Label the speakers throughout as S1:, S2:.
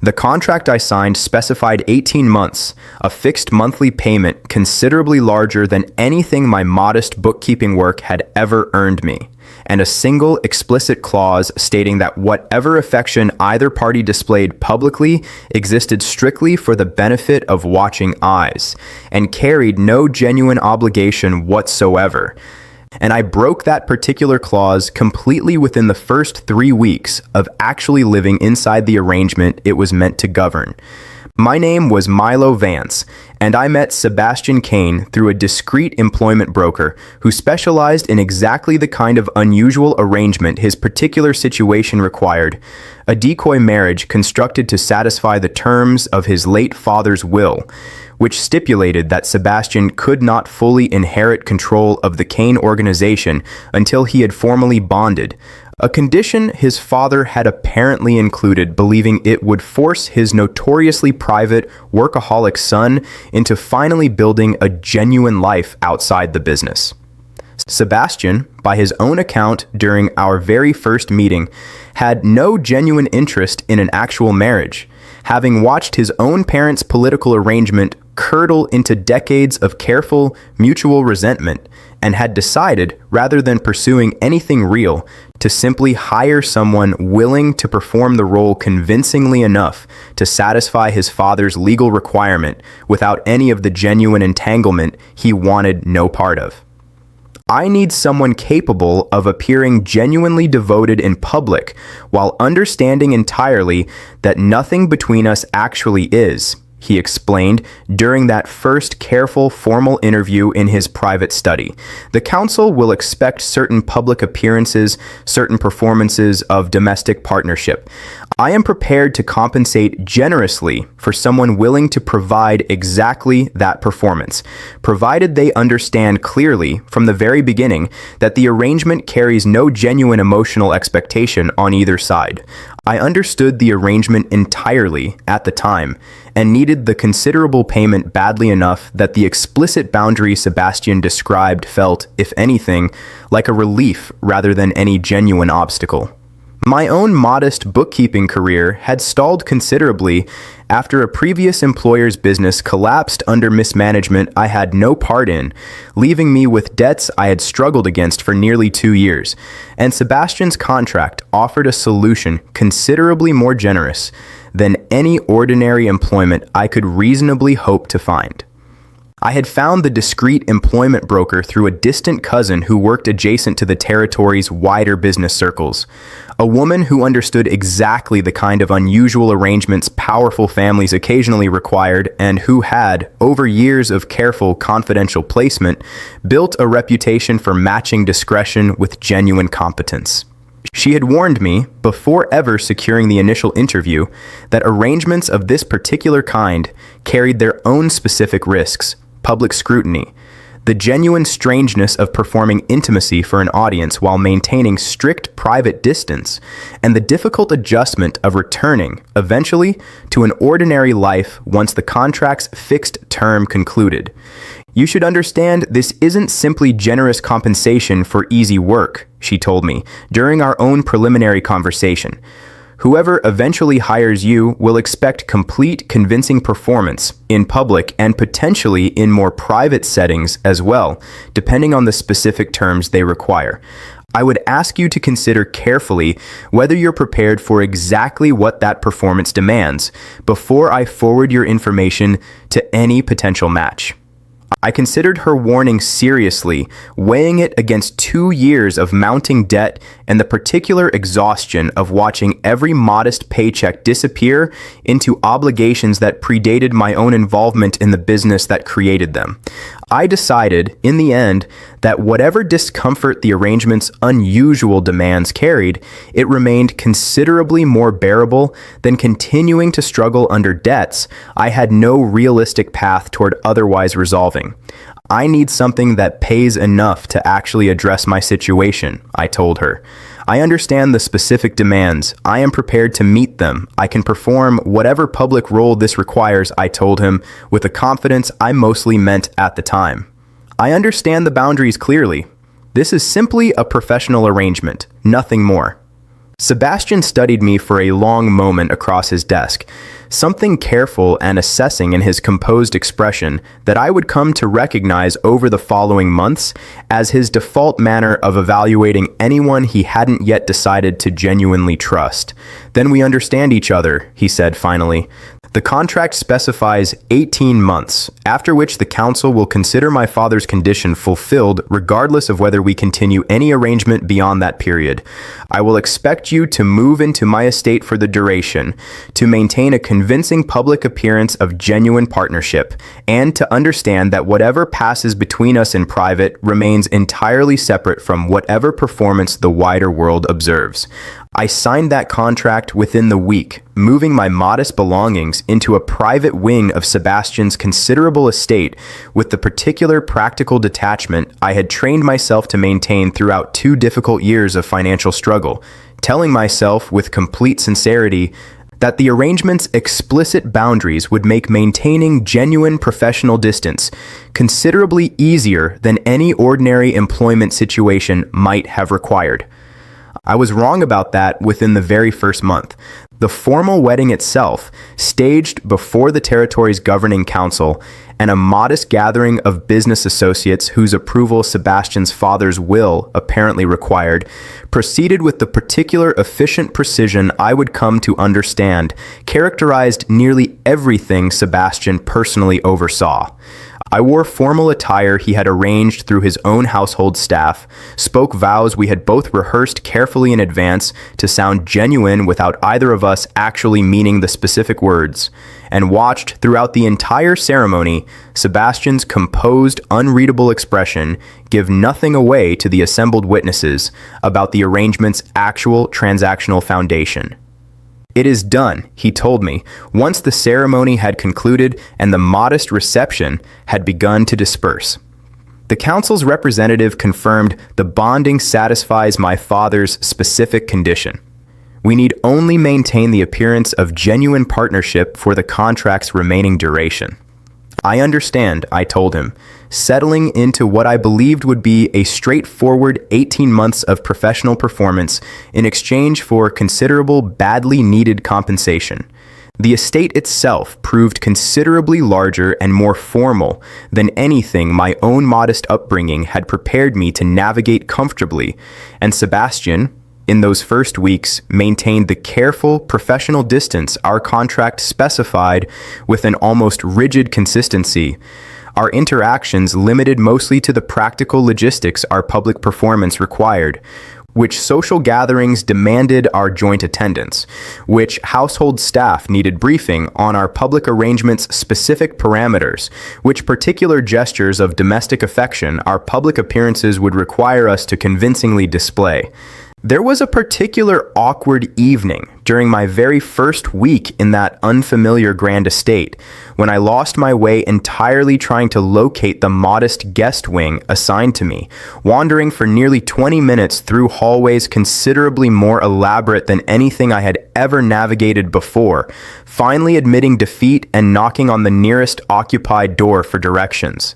S1: The contract I signed specified 18 months, a fixed monthly payment considerably larger than anything my modest bookkeeping work had ever earned me, and a single explicit clause stating that whatever affection either party displayed publicly existed strictly for the benefit of watching eyes, and carried no genuine obligation whatsoever. And I broke that particular clause completely within the first 3 weeks of actually living inside the arrangement it was meant to govern. My name was Milo Vance, and I met Sebastian Kane through a discreet employment broker who specialized in exactly the kind of unusual arrangement his particular situation required, a decoy marriage constructed to satisfy the terms of his late father's will, which stipulated that Sebastian could not fully inherit control of the Kane organization until he had formally bonded, a condition his father had apparently included, believing it would force his notoriously private, workaholic son into finally building a genuine life outside the business. Sebastian, by his own account during our very first meeting, had no genuine interest in an actual marriage, having watched his own parents' political arrangement curdle into decades of careful, mutual resentment, and had decided, rather than pursuing anything real, to simply hire someone willing to perform the role convincingly enough to satisfy his father's legal requirement without any of the genuine entanglement he wanted no part of. I need someone capable of appearing genuinely devoted in public while understanding entirely that nothing between us actually is, he explained during that first careful, formal interview in his private study. The council will expect certain public appearances, certain performances of domestic partnership. I am prepared to compensate generously for someone willing to provide exactly that performance, provided they understand clearly from the very beginning that the arrangement carries no genuine emotional expectation on either side. I understood the arrangement entirely at the time and needed the considerable payment badly enough that the explicit boundary Sebastian described felt, if anything, like a relief rather than any genuine obstacle. My own modest bookkeeping career had stalled considerably after a previous employer's business collapsed under mismanagement I had no part in, leaving me with debts I had struggled against for nearly 2 years, and Sebastian's contract offered a solution considerably more generous than any ordinary employment I could reasonably hope to find. I had found the discreet employment broker through a distant cousin who worked adjacent to the territory's wider business circles, a woman who understood exactly the kind of unusual arrangements powerful families occasionally required and who had, over years of careful, confidential placement, built a reputation for matching discretion with genuine competence. She had warned me, before ever securing the initial interview, that arrangements of this particular kind carried their own specific risks, public scrutiny, the genuine strangeness of performing intimacy for an audience while maintaining strict private distance, and the difficult adjustment of returning, eventually, to an ordinary life once the contract's fixed term concluded. You should understand this isn't simply generous compensation for easy work, she told me during our own preliminary conversation. Whoever eventually hires you will expect complete, convincing performance in public and potentially in more private settings as well, depending on the specific terms they require. I would ask you to consider carefully whether you're prepared for exactly what that performance demands before I forward your information to any potential match. I considered her warning seriously, weighing it against 2 years of mounting debt and the particular exhaustion of watching every modest paycheck disappear into obligations that predated my own involvement in the business that created them. I decided, in the end, that whatever discomfort the arrangement's unusual demands carried, it remained considerably more bearable than continuing to struggle under debts I had no realistic path toward otherwise resolving. I need something that pays enough to actually address my situation, I told her. I understand the specific demands. I am prepared to meet them. I can perform whatever public role this requires, I told him, with the confidence I mostly meant at the time. I understand the boundaries clearly. This is simply a professional arrangement, nothing more. Sebastian studied me for a long moment across his desk, something careful and assessing in his composed expression that I would come to recognize over the following months as his default manner of evaluating anyone he hadn't yet decided to genuinely trust. "Then we understand each other," he said finally. "The contract specifies 18 months, after which the council will consider my father's condition fulfilled regardless of whether we continue any arrangement beyond that period. I will expect you to move into my estate for the duration, to maintain a convincing public appearance of genuine partnership, and to understand that whatever passes between us in private remains entirely separate from whatever performance the wider world observes." I signed that contract within the week, moving my modest belongings into a private wing of Sebastian's considerable estate with the particular practical detachment I had trained myself to maintain throughout 2 difficult years of financial struggle, telling myself with complete sincerity that the arrangement's explicit boundaries would make maintaining genuine professional distance considerably easier than any ordinary employment situation might have required. I was wrong about that within the very first month. The formal wedding itself, staged before the territory's governing council, and a modest gathering of business associates whose approval Sebastian's father's will apparently required, proceeded with the particular efficient precision I would come to understand characterized nearly everything Sebastian personally oversaw. I wore formal attire he had arranged through his own household staff, spoke vows we had both rehearsed carefully in advance to sound genuine without either of us actually meaning the specific words, and watched throughout the entire ceremony Sebastian's composed, unreadable expression give nothing away to the assembled witnesses about the arrangement's actual transactional foundation. "It is done," he told me, once the ceremony had concluded and the modest reception had begun to disperse. The council's representative confirmed the bonding satisfies my father's specific condition. We need only maintain the appearance of genuine partnership for the contract's remaining duration. "I understand," I told him, settling into what I believed would be a straightforward 18 months of professional performance in exchange for considerable badly needed compensation. The estate itself proved considerably larger and more formal than anything my own modest upbringing had prepared me to navigate comfortably, and Sebastian, in those first weeks, maintained the careful, professional distance our contract specified with an almost rigid consistency. Our interactions limited mostly to the practical logistics our public performance required, which social gatherings demanded our joint attendance, which household staff needed briefing on our public arrangements' specific parameters, which particular gestures of domestic affection our public appearances would require us to convincingly display. There was a particular awkward evening during my very first week in that unfamiliar grand estate, when I lost my way entirely trying to locate the modest guest wing assigned to me, wandering for nearly 20 minutes through hallways considerably more elaborate than anything I had ever navigated before, finally admitting defeat and knocking on the nearest occupied door for directions.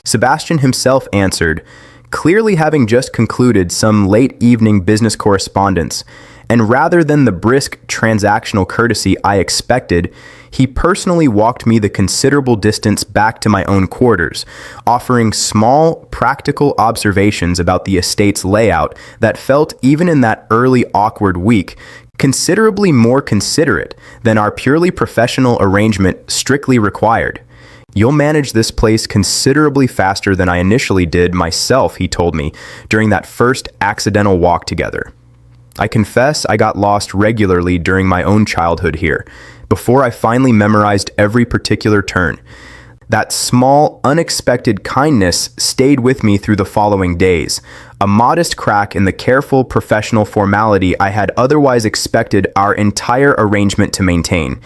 S1: Sebastian himself answered, clearly having just concluded some late evening business correspondence, and rather than the brisk transactional courtesy I expected, he personally walked me the considerable distance back to my own quarters, offering small, practical observations about the estate's layout that felt, even in that early awkward week, considerably more considerate than our purely professional arrangement strictly required. "You'll manage this place considerably faster than I initially did myself," he told me during that first accidental walk together. I confess I got lost regularly during my own childhood here, before I finally memorized every particular turn. That small, unexpected kindness stayed with me through the following days, a modest crack in the careful professional formality I had otherwise expected our entire arrangement to maintain.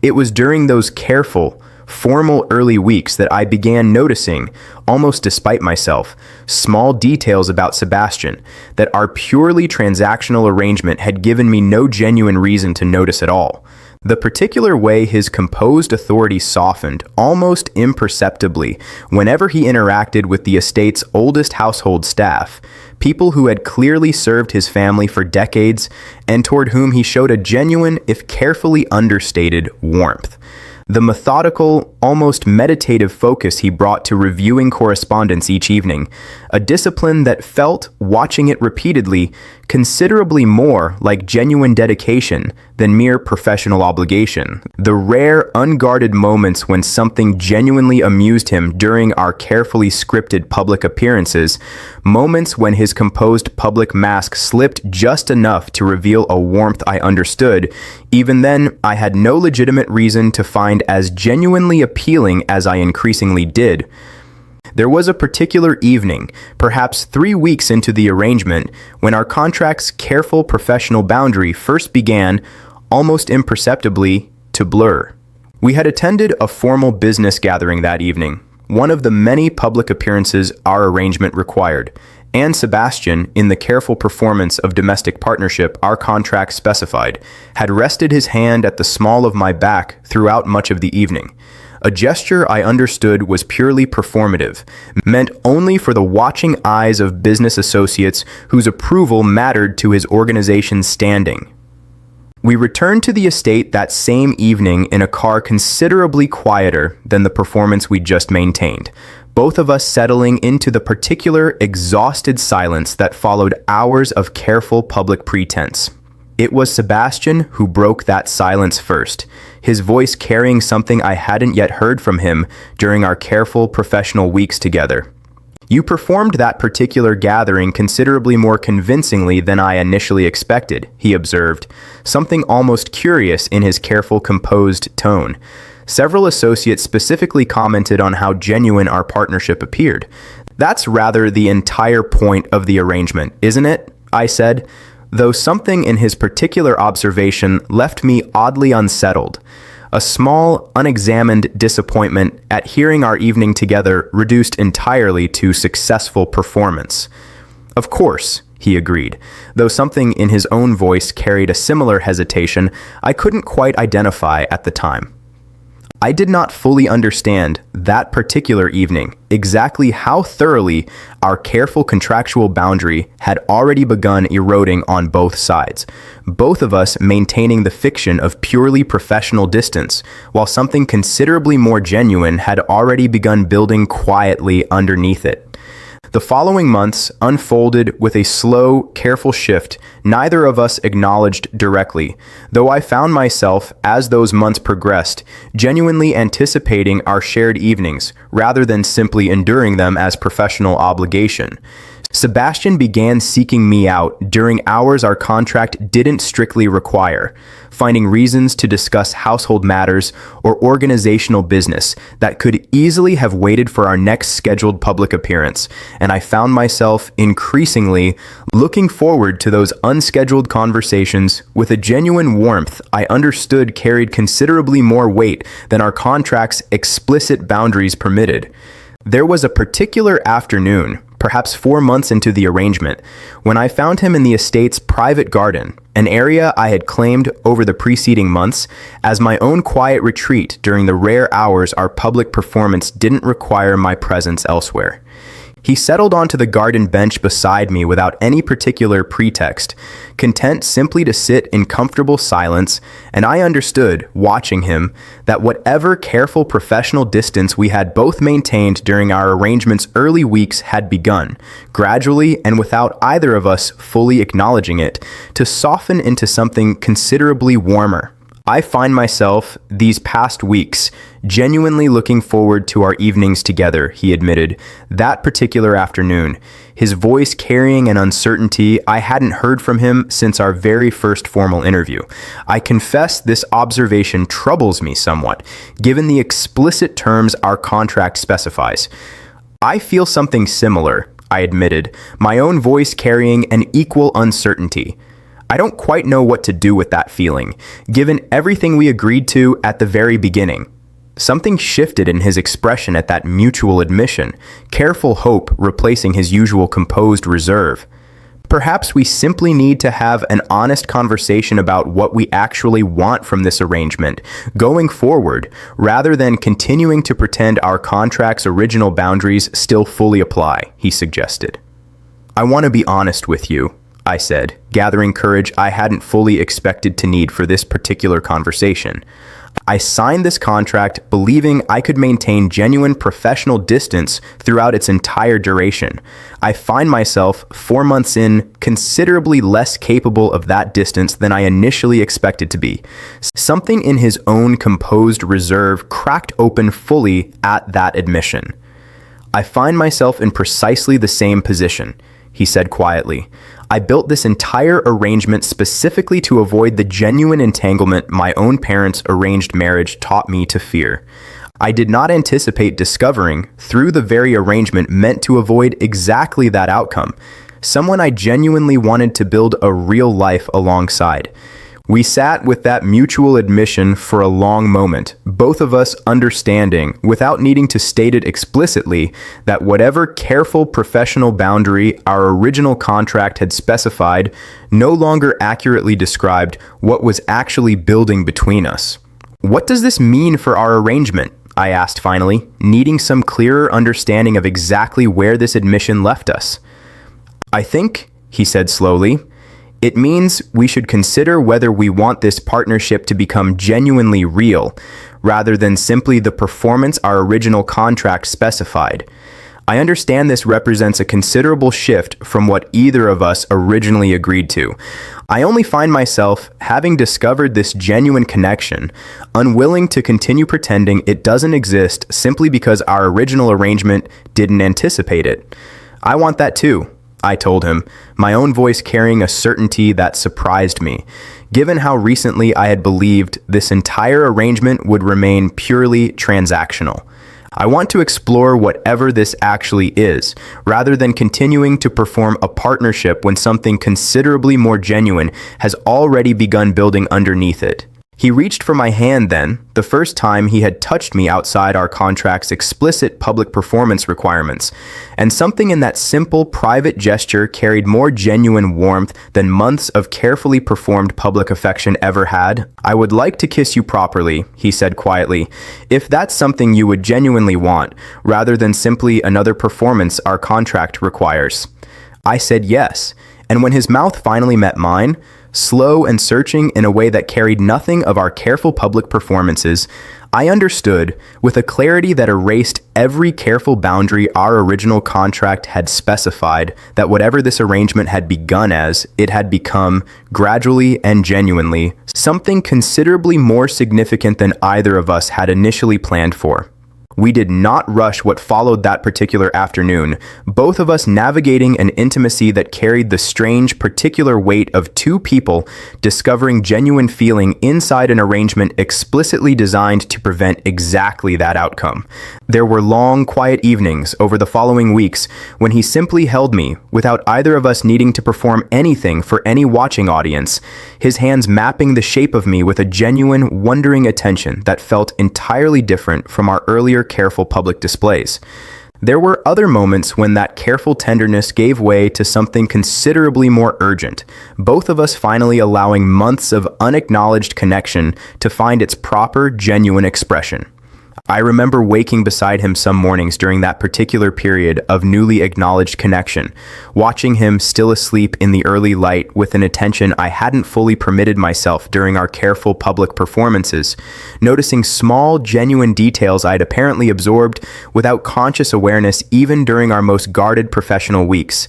S1: It was during those careful, formal early weeks that I began noticing, almost despite myself, small details about Sebastian that our purely transactional arrangement had given me no genuine reason to notice at all. The particular way his composed authority softened, almost imperceptibly, whenever he interacted with the estate's oldest household staff, people who had clearly served his family for decades and toward whom he showed a genuine, if carefully understated, warmth. The methodical, almost meditative focus he brought to reviewing correspondence each evening, a discipline that felt, watching it repeatedly, considerably more like genuine dedication than mere professional obligation. The rare, unguarded moments when something genuinely amused him during our carefully scripted public appearances, moments when his composed public mask slipped just enough to reveal a warmth I understood, even then I had no legitimate reason to find as genuinely appealing as I increasingly did. There was a particular evening, perhaps 3 weeks into the arrangement, when our contract's careful professional boundary first began, almost imperceptibly, to blur. We had attended a formal business gathering that evening, one of the many public appearances our arrangement required, and Sebastian, in the careful performance of domestic partnership our contract specified, had rested his hand at the small of my back throughout much of the evening. A gesture I understood was purely performative, meant only for the watching eyes of business associates whose approval mattered to his organization's standing. We returned to the estate that same evening in a car considerably quieter than the performance we'd just maintained, both of us settling into the particular exhausted silence that followed hours of careful public pretense. It was Sebastian who broke that silence first, his voice carrying something I hadn't yet heard from him during our careful professional weeks together. "You performed that particular gathering considerably more convincingly than I initially expected," he observed, something almost curious in his careful, composed tone. Several associates specifically commented on how genuine our partnership appeared. "That's rather the entire point of the arrangement, isn't it?" I said, though something in his particular observation left me oddly unsettled. A small, unexamined disappointment at hearing our evening together reduced entirely to successful performance. "Of course," he agreed, though something in his own voice carried a similar hesitation I couldn't quite identify at the time. I did not fully understand, that particular evening, exactly how thoroughly our careful contractual boundary had already begun eroding on both sides, both of us maintaining the fiction of purely professional distance, while something considerably more genuine had already begun building quietly underneath it. The following months unfolded with a slow, careful shift neither of us acknowledged directly, though I found myself, as those months progressed, genuinely anticipating our shared evenings, rather than simply enduring them as professional obligation. Sebastian began seeking me out during hours our contract didn't strictly require, finding reasons to discuss household matters or organizational business that could easily have waited for our next scheduled public appearance, and I found myself increasingly looking forward to those unscheduled conversations with a genuine warmth I understood carried considerably more weight than our contract's explicit boundaries permitted. There was a particular afternoon, perhaps 4 months into the arrangement, when I found him in the estate's private garden, an area I had claimed over the preceding months as my own quiet retreat during the rare hours our public performance didn't require my presence elsewhere. He settled onto the garden bench beside me without any particular pretext, content simply to sit in comfortable silence, and I understood, watching him, that whatever careful professional distance we had both maintained during our arrangement's early weeks had begun, gradually and without either of us fully acknowledging it, to soften into something considerably warmer. I find myself, these past weeks, genuinely looking forward to our evenings together, he admitted, that particular afternoon, his voice carrying an uncertainty I hadn't heard from him since our very first formal interview. I confess this observation troubles me somewhat, given the explicit terms our contract specifies. I feel something similar, I admitted, my own voice carrying an equal uncertainty. I don't quite know what to do with that feeling, given everything we agreed to at the very beginning. Something shifted in his expression at that mutual admission, careful hope replacing his usual composed reserve. Perhaps we simply need to have an honest conversation about what we actually want from this arrangement going forward, rather than continuing to pretend our contract's original boundaries still fully apply, he suggested. I want to be honest with you, I said, gathering courage I hadn't fully expected to need for this particular conversation. I signed this contract believing I could maintain genuine professional distance throughout its entire duration. I find myself, 4 months in, considerably less capable of that distance than I initially expected to be. Something in his own composed reserve cracked open fully at that admission. I find myself in precisely the same position, he said quietly. I built this entire arrangement specifically to avoid the genuine entanglement my own parents' arranged marriage taught me to fear. I did not anticipate discovering, through the very arrangement meant to avoid exactly that outcome, someone I genuinely wanted to build a real life alongside. We sat with that mutual admission for a long moment, both of us understanding, without needing to state it explicitly, that whatever careful professional boundary our original contract had specified no longer accurately described what was actually building between us. What does this mean for our arrangement? I asked finally, needing some clearer understanding of exactly where this admission left us. I think, he said slowly, it means we should consider whether we want this partnership to become genuinely real, rather than simply the performance our original contract specified. I understand this represents a considerable shift from what either of us originally agreed to. I only find myself, having discovered this genuine connection, unwilling to continue pretending it doesn't exist simply because our original arrangement didn't anticipate it. I want that too, I told him, my own voice carrying a certainty that surprised me, given how recently I had believed this entire arrangement would remain purely transactional. I want to explore whatever this actually is, rather than continuing to perform a partnership when something considerably more genuine has already begun building underneath it. He reached for my hand then, the first time he had touched me outside our contract's explicit public performance requirements, and something in that simple private gesture carried more genuine warmth than months of carefully performed public affection ever had. I would like to kiss you properly, he said quietly, if that's something you would genuinely want, rather than simply another performance our contract requires. I said yes, and when his mouth finally met mine, slow and searching in a way that carried nothing of our careful public performances, I understood, with a clarity that erased every careful boundary our original contract had specified, that whatever this arrangement had begun as, it had become, gradually and genuinely, something considerably more significant than either of us had initially planned for. We did not rush what followed that particular afternoon, both of us navigating an intimacy that carried the strange, particular weight of two people discovering genuine feeling inside an arrangement explicitly designed to prevent exactly that outcome. There were long, quiet evenings over the following weeks when he simply held me, without either of us needing to perform anything for any watching audience, his hands mapping the shape of me with a genuine, wondering attention that felt entirely different from our earlier careful public displays. There were other moments when that careful tenderness gave way to something considerably more urgent, both of us finally allowing months of unacknowledged connection to find its proper, genuine expression. I remember waking beside him some mornings during that particular period of newly acknowledged connection, watching him still asleep in the early light with an attention I hadn't fully permitted myself during our careful public performances, noticing small, genuine details I'd apparently absorbed without conscious awareness even during our most guarded professional weeks.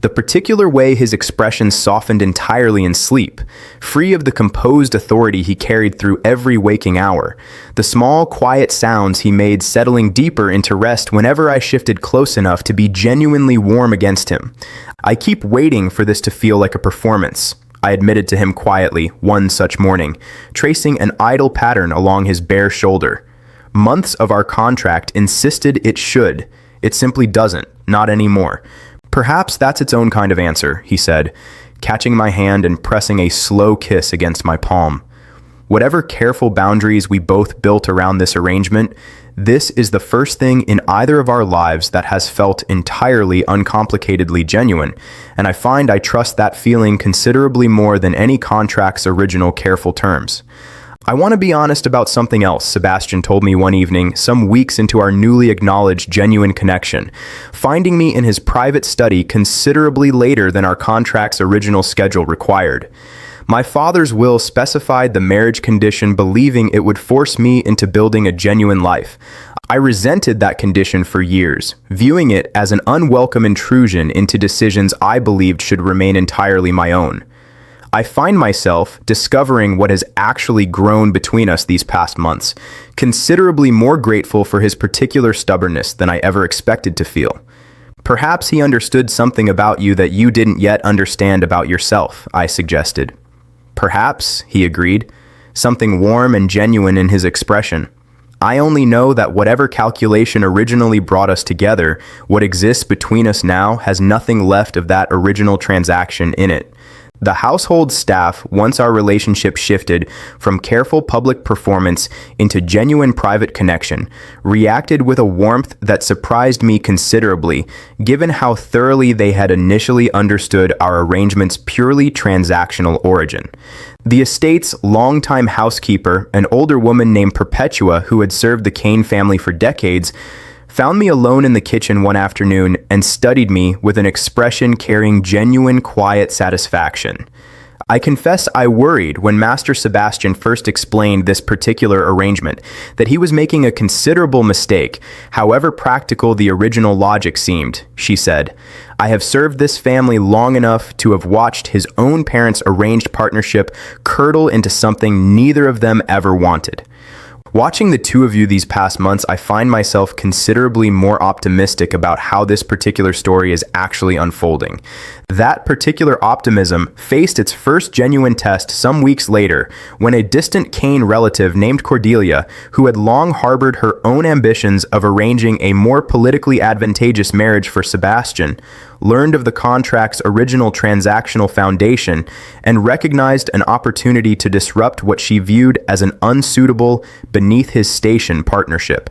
S1: The particular way his expression softened entirely in sleep, free of the composed authority he carried through every waking hour, the small, quiet sounds he made settling deeper into rest whenever I shifted close enough to be genuinely warm against him. I keep waiting for this to feel like a performance, I admitted to him quietly one such morning, tracing an idle pattern along his bare shoulder. Months of our contract insisted it should. It simply doesn't, not anymore. Perhaps that's its own kind of answer, he said, catching my hand and pressing a slow kiss against my palm. Whatever careful boundaries we both built around this arrangement, this is the first thing in either of our lives that has felt entirely uncomplicatedly genuine, and I find I trust that feeling considerably more than any contract's original careful terms. I want to be honest about something else, Sebastian told me one evening, some weeks into our newly acknowledged genuine connection, finding me in his private study considerably later than our contract's original schedule required. My father's will specified the marriage condition, believing it would force me into building a genuine life. I resented that condition for years, viewing it as an unwelcome intrusion into decisions I believed should remain entirely my own. I find myself discovering what has actually grown between us these past months, considerably more grateful for his particular stubbornness than I ever expected to feel. Perhaps he understood something about you that you didn't yet understand about yourself, I suggested. Perhaps, he agreed, something warm and genuine in his expression. I only know that whatever calculation originally brought us together, what exists between us now has nothing left of that original transaction in it. The household staff, once our relationship shifted from careful public performance into genuine private connection, reacted with a warmth that surprised me considerably, given how thoroughly they had initially understood our arrangement's purely transactional origin. The estate's longtime housekeeper, an older woman named Perpetua who had served the Kane family for decades, found me alone in the kitchen one afternoon and studied me with an expression carrying genuine, quiet satisfaction. I confess I worried when Master Sebastian first explained this particular arrangement, that he was making a considerable mistake, however practical the original logic seemed, she said. I have served this family long enough to have watched his own parents' arranged partnership curdle into something neither of them ever wanted. Watching the two of you these past months, I find myself considerably more optimistic about how this particular story is actually unfolding. That particular optimism faced its first genuine test some weeks later, when a distant Kane relative named Cordelia, who had long harbored her own ambitions of arranging a more politically advantageous marriage for Sebastian, learned of the contract's original transactional foundation and recognized an opportunity to disrupt what she viewed as an unsuitable, beneath his station partnership.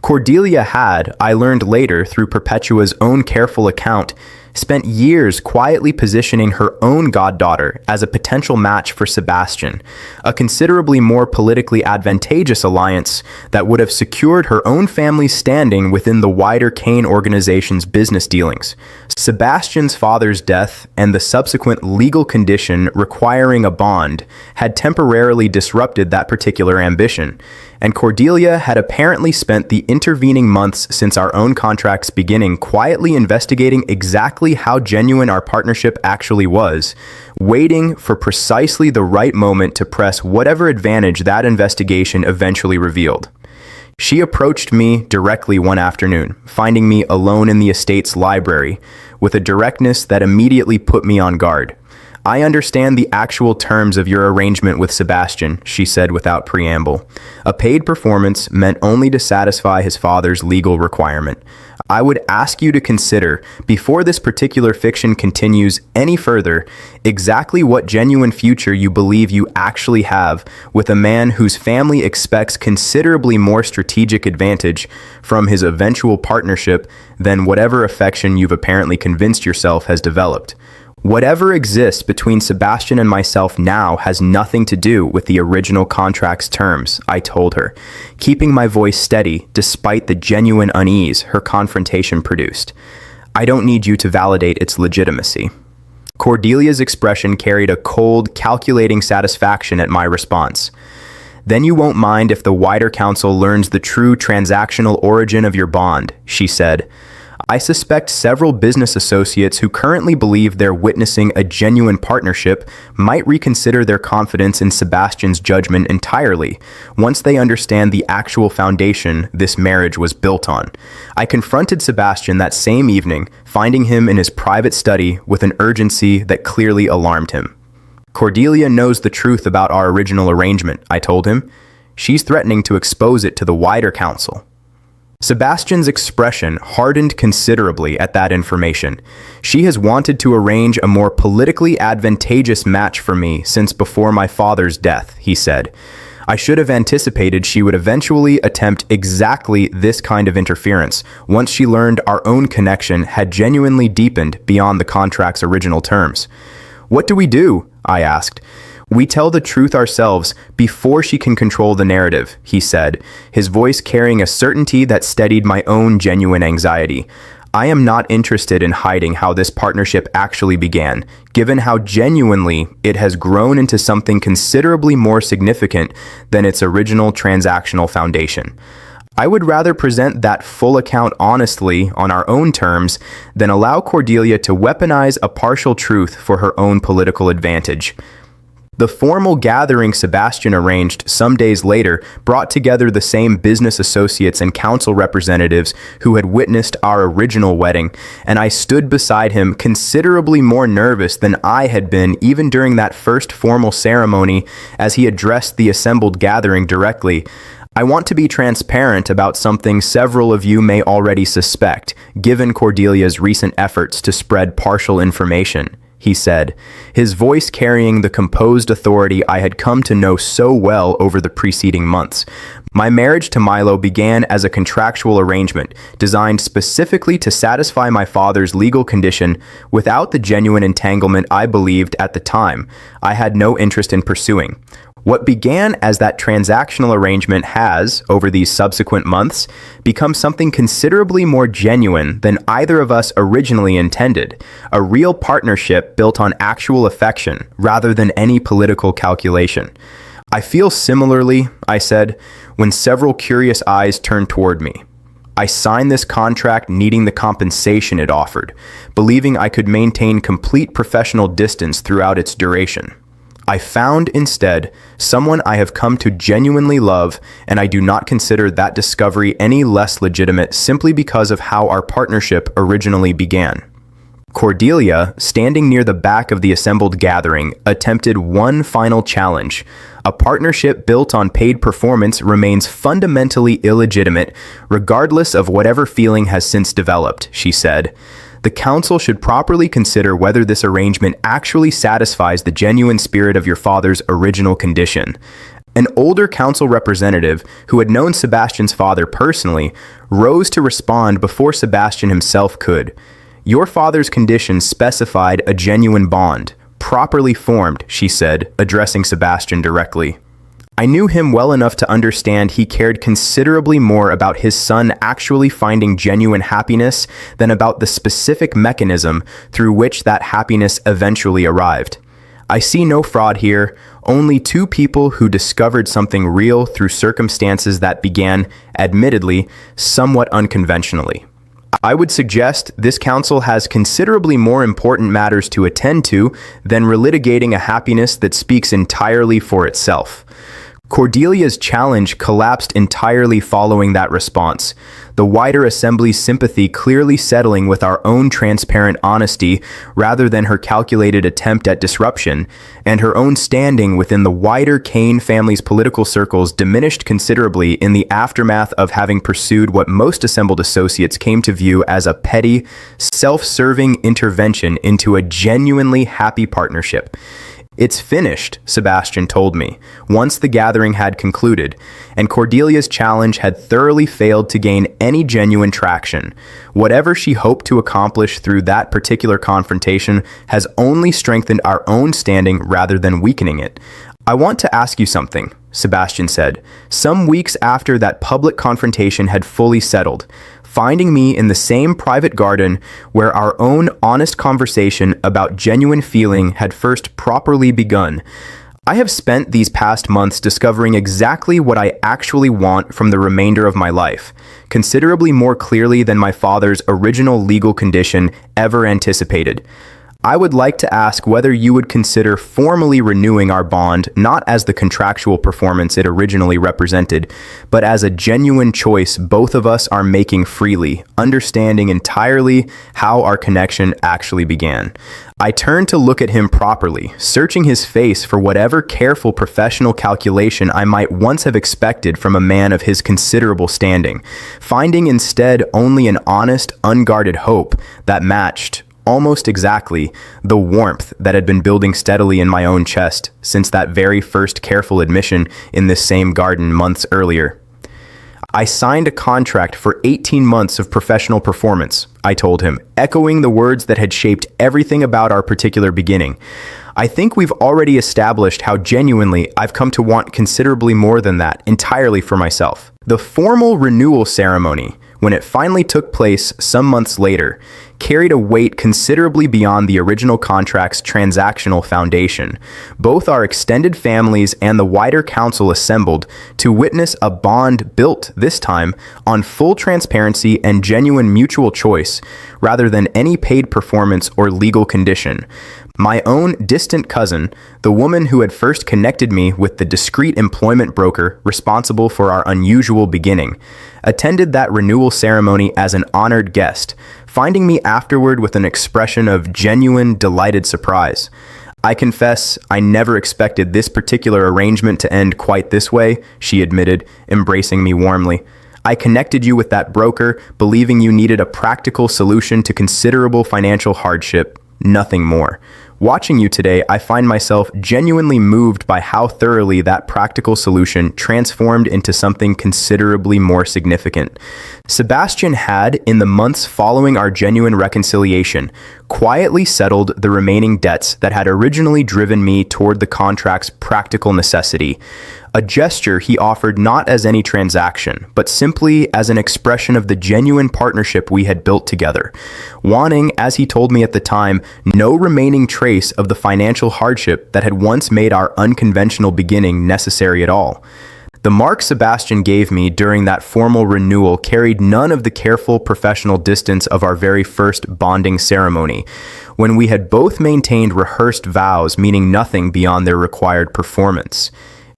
S1: Cordelia had, I learned later through Perpetua's own careful account, spent years quietly positioning her own goddaughter as a potential match for Sebastian, a considerably more politically advantageous alliance that would have secured her own family's standing within the wider Kane organization's business dealings. Sebastian's father's death and the subsequent legal condition requiring a bond had temporarily disrupted that particular ambition, and Cordelia had apparently spent the intervening months since our own contract's beginning quietly investigating exactly how genuine our partnership actually was, waiting for precisely the right moment to press whatever advantage that investigation eventually revealed. She approached me directly one afternoon, finding me alone in the estate's library, with a directness that immediately put me on guard. I understand the actual terms of your arrangement with Sebastian, she said without preamble. A paid performance meant only to satisfy his father's legal requirement. I would ask you to consider, before this particular fiction continues any further, exactly what genuine future you believe you actually have with a man whose family expects considerably more strategic advantage from his eventual partnership than whatever affection you've apparently convinced yourself has developed. Whatever exists between Sebastian and myself now has nothing to do with the original contract's terms, I told her, keeping my voice steady despite the genuine unease her confrontation produced. I don't need you to validate its legitimacy. Cordelia's expression carried a cold, calculating satisfaction at my response. Then you won't mind if the wider council learns the true transactional origin of your bond, she said. I suspect several business associates who currently believe they're witnessing a genuine partnership might reconsider their confidence in Sebastian's judgment entirely once they understand the actual foundation this marriage was built on. I confronted Sebastian that same evening, finding him in his private study with an urgency that clearly alarmed him. Cordelia knows the truth about our original arrangement, I told him. She's threatening to expose it to the wider council. Sebastian's expression hardened considerably at that information. She has wanted to arrange a more politically advantageous match for me since before my father's death, he said. I should have anticipated she would eventually attempt exactly this kind of interference once she learned our own connection had genuinely deepened beyond the contract's original terms. What do we do? I asked. We tell the truth ourselves before she can control the narrative, he said, his voice carrying a certainty that steadied my own genuine anxiety. I am not interested in hiding how this partnership actually began, given how genuinely it has grown into something considerably more significant than its original transactional foundation. I would rather present that full account honestly on our own terms than allow Cordelia to weaponize a partial truth for her own political advantage. The formal gathering Sebastian arranged some days later brought together the same business associates and council representatives who had witnessed our original wedding, and I stood beside him considerably more nervous than I had been even during that first formal ceremony as he addressed the assembled gathering directly. I want to be transparent about something several of you may already suspect, given Cordelia's recent efforts to spread partial information, he said, his voice carrying the composed authority I had come to know so well over the preceding months. My marriage to Milo began as a contractual arrangement designed specifically to satisfy my father's legal condition without the genuine entanglement I believed at the time I had no interest in pursuing. What began as that transactional arrangement has, over these subsequent months, become something considerably more genuine than either of us originally intended, a real partnership built on actual affection rather than any political calculation. I feel similarly, I said, when several curious eyes turned toward me. I signed this contract needing the compensation it offered, believing I could maintain complete professional distance throughout its duration. I found instead someone I have come to genuinely love, and I do not consider that discovery any less legitimate simply because of how our partnership originally began. Cordelia, standing near the back of the assembled gathering, attempted one final challenge. A partnership built on paid performance remains fundamentally illegitimate, regardless of whatever feeling has since developed, she said. The council should properly consider whether this arrangement actually satisfies the genuine spirit of your father's original condition. An older council representative, who had known Sebastian's father personally, rose to respond before Sebastian himself could. Your father's condition specified a genuine bond, properly formed, she said, addressing Sebastian directly. I knew him well enough to understand he cared considerably more about his son actually finding genuine happiness than about the specific mechanism through which that happiness eventually arrived. I see no fraud here, only two people who discovered something real through circumstances that began, admittedly, somewhat unconventionally. I would suggest this council has considerably more important matters to attend to than relitigating a happiness that speaks entirely for itself. Cordelia's challenge collapsed entirely following that response, the wider assembly's sympathy clearly settling with our own transparent honesty rather than her calculated attempt at disruption, and her own standing within the wider Kane family's political circles diminished considerably in the aftermath of having pursued what most assembled associates came to view as a petty, self-serving intervention into a genuinely happy partnership. It's finished, Sebastian told me, once the gathering had concluded, and Cordelia's challenge had thoroughly failed to gain any genuine traction. Whatever she hoped to accomplish through that particular confrontation has only strengthened our own standing rather than weakening it. I want to ask you something, Sebastian said, some weeks after that public confrontation had fully settled, finding me in the same private garden where our own honest conversation about genuine feeling had first properly begun. I have spent these past months discovering exactly what I actually want from the remainder of my life, considerably more clearly than my father's original legal condition ever anticipated. I would like to ask whether you would consider formally renewing our bond, not as the contractual performance it originally represented, but as a genuine choice both of us are making freely, understanding entirely how our connection actually began. I turned to look at him properly, searching his face for whatever careful professional calculation I might once have expected from a man of his considerable standing, finding instead only an honest, unguarded hope that matched, almost exactly, the warmth that had been building steadily in my own chest since that very first careful admission in this same garden months earlier. I signed a contract for 18 months of professional performance, I told him, echoing the words that had shaped everything about our particular beginning. I think we've already established how genuinely I've come to want considerably more than that, entirely for myself. The formal renewal ceremony, when it finally took place some months later, carried a weight considerably beyond the original contract's transactional foundation. Both our extended families and the wider council assembled to witness a bond built, this time, on full transparency and genuine mutual choice, rather than any paid performance or legal condition. My own distant cousin, the woman who had first connected me with the discreet employment broker responsible for our unusual beginning, attended that renewal ceremony as an honored guest, finding me afterward with an expression of genuine, delighted surprise. I confess I never expected this particular arrangement to end quite this way, she admitted, embracing me warmly. I connected you with that broker, believing you needed a practical solution to considerable financial hardship, nothing more. Watching you today, I find myself genuinely moved by how thoroughly that practical solution transformed into something considerably more significant. Sebastian had, in the months following our genuine reconciliation, quietly settled the remaining debts that had originally driven me toward the contract's practical necessity. A gesture he offered not as any transaction, but simply as an expression of the genuine partnership we had built together, wanting, as he told me at the time, no remaining trace of the financial hardship that had once made our unconventional beginning necessary at all. The mark Sebastian gave me during that formal renewal carried none of the careful professional distance of our very first bonding ceremony, when we had both maintained rehearsed vows meaning nothing beyond their required performance.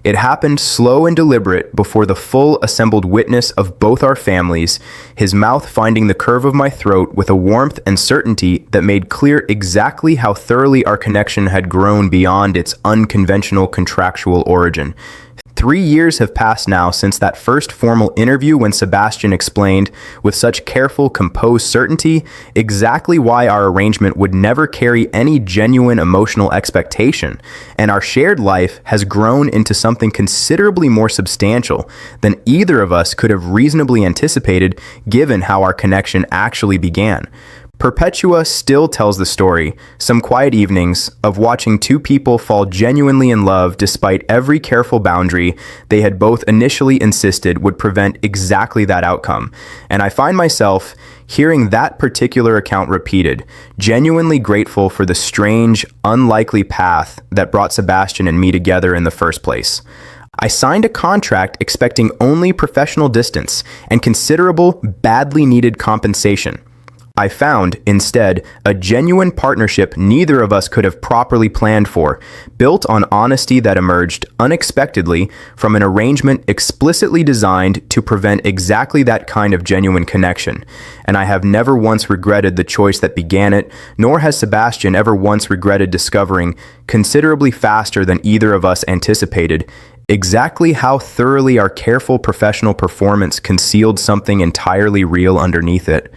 S1: It happened slow and deliberate before the full assembled witness of both our families, his mouth finding the curve of my throat with a warmth and certainty that made clear exactly how thoroughly our connection had grown beyond its unconventional contractual origin. 3 years have passed now since that first formal interview when Sebastian explained, with such careful, composed certainty, exactly why our arrangement would never carry any genuine emotional expectation, and our shared life has grown into something considerably more substantial than either of us could have reasonably anticipated given how our connection actually began. Perpetua still tells the story, some quiet evenings, of watching two people fall genuinely in love despite every careful boundary they had both initially insisted would prevent exactly that outcome. And I find myself, hearing that particular account repeated, genuinely grateful for the strange, unlikely path that brought Sebastian and me together in the first place. I signed a contract expecting only professional distance and considerable, badly needed compensation. I found, instead, a genuine partnership neither of us could have properly planned for, built on honesty that emerged unexpectedly from an arrangement explicitly designed to prevent exactly that kind of genuine connection. And I have never once regretted the choice that began it, nor has Sebastian ever once regretted discovering, considerably faster than either of us anticipated, exactly how thoroughly our careful professional performance concealed something entirely real underneath it.